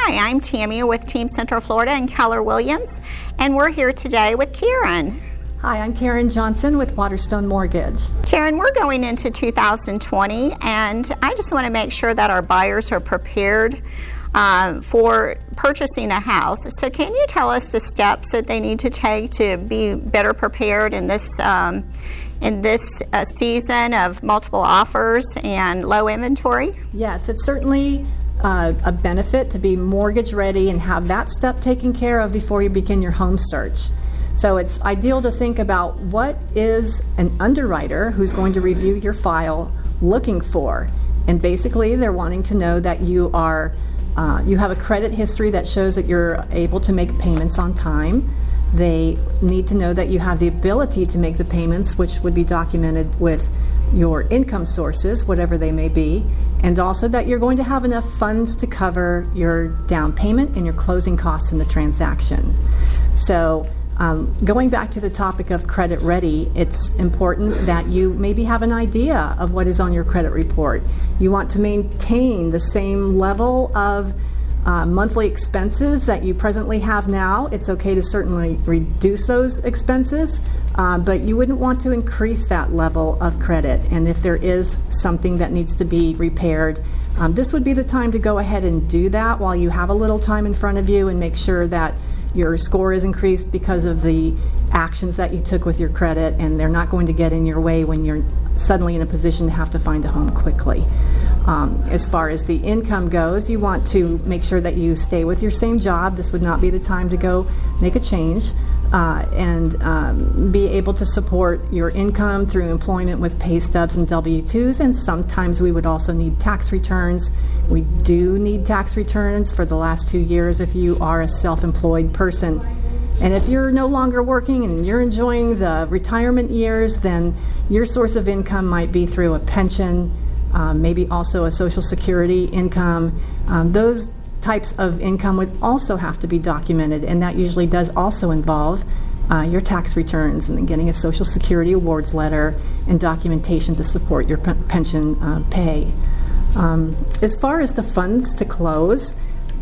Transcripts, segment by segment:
Hi, I'm Tammy with Team Central Florida and Keller Williams, and we're here today with Karen. Hi, I'm Karen Johnson with Waterstone Mortgage. Karen, we're going into 2020, and I just want to make sure that our buyers are prepared for purchasing a house. So can you tell us the steps that they need to take to be better prepared in this season of multiple offers and low inventory? Yes, it's certainly a benefit to be mortgage ready and have that step taken care of before you begin your home search. So it's ideal to think about what is an underwriter who's going to review your file looking for. And basically they're wanting to know that you have a credit history that shows that you're able to make payments on time. They need to know that you have the ability to make the payments, which would be documented with your income sources, whatever they may be, and also that you're going to have enough funds to cover your down payment and your closing costs in the transaction. So going back to the topic of credit ready, it's important that you maybe have an idea of what is on your credit report. You want to maintain the same level of monthly expenses that you presently have now. It's okay to certainly reduce those expenses, but you wouldn't want to increase that level of credit. And if there is something that needs to be repaired, this would be the time to go ahead and do that while you have a little time in front of you, and make sure that your score is increased because of the actions that you took with your credit, and they're not going to get in your way when you're suddenly in a position to have to find a home quickly. As far as the income goes, you want to make sure that you stay with your same job. This would not be the time to go make a change, and be able to support your income through employment with pay stubs and W-2s, and sometimes we would also need tax returns. We do need tax returns for the last 2 years if you are a self-employed person. And if you're no longer working and you're enjoying the retirement years, then your source of income might be through a pension, maybe also a Social Security income. Those types of income would also have to be documented, and that usually does also involve your tax returns and then getting a Social Security awards letter and documentation to support your pension pay. As far as the funds to close,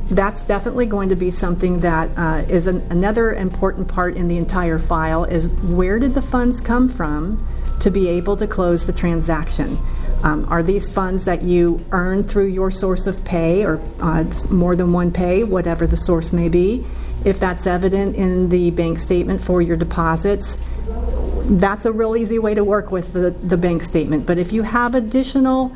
that's definitely going to be something that is another important part in the entire file, is where did the funds come from to be able to close the transaction? Are these funds that you earn through your source of pay, or more than one pay, whatever the source may be? If that's evident in the bank statement for your deposits, that's a real easy way to work with the bank statement. But if you have additional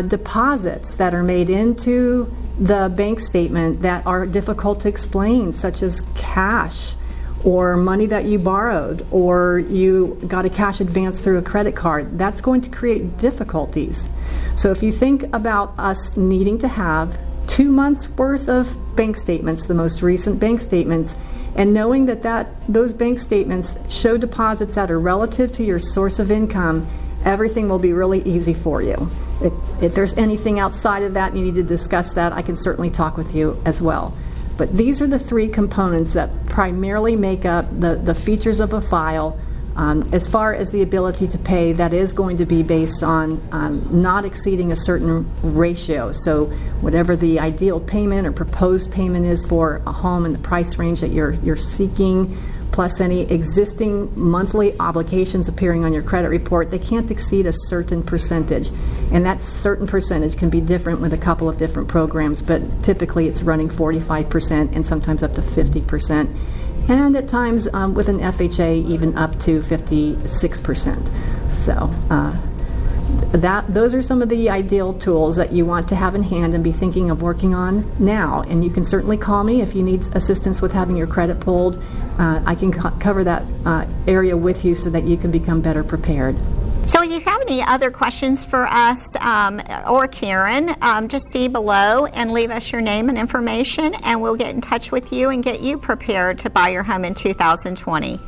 deposits that are made into the bank statement that are difficult to explain, such as cash, or money that you borrowed, or you got a cash advance through a credit card, that's going to create difficulties. So if you think about us needing to have 2 months worth of bank statements, the most recent bank statements, and knowing that those bank statements show deposits that are relative to your source of income, everything will be really easy for you. If there's anything outside of that and you need to discuss that, I can certainly talk with you as well. But these are the three components that primarily make up the features of a file. As far as the ability to pay, that is going to be based on not exceeding a certain ratio. So whatever the ideal payment or proposed payment is for a home and the price range that you're seeking, plus any existing monthly obligations appearing on your credit report, they can't exceed a certain percentage. And that certain percentage can be different with a couple of different programs, but typically it's running 45% and sometimes up to 50%. And at times with an FHA even up to 56%. So those are some of the ideal tools that you want to have in hand and be thinking of working on now. And you can certainly call me if you need assistance with having your credit pulled. I can cover that area with you so that you can become better prepared. So if you have any other questions for us or Karen, just see below and leave us your name and information, and we'll get in touch with you and get you prepared to buy your home in 2020.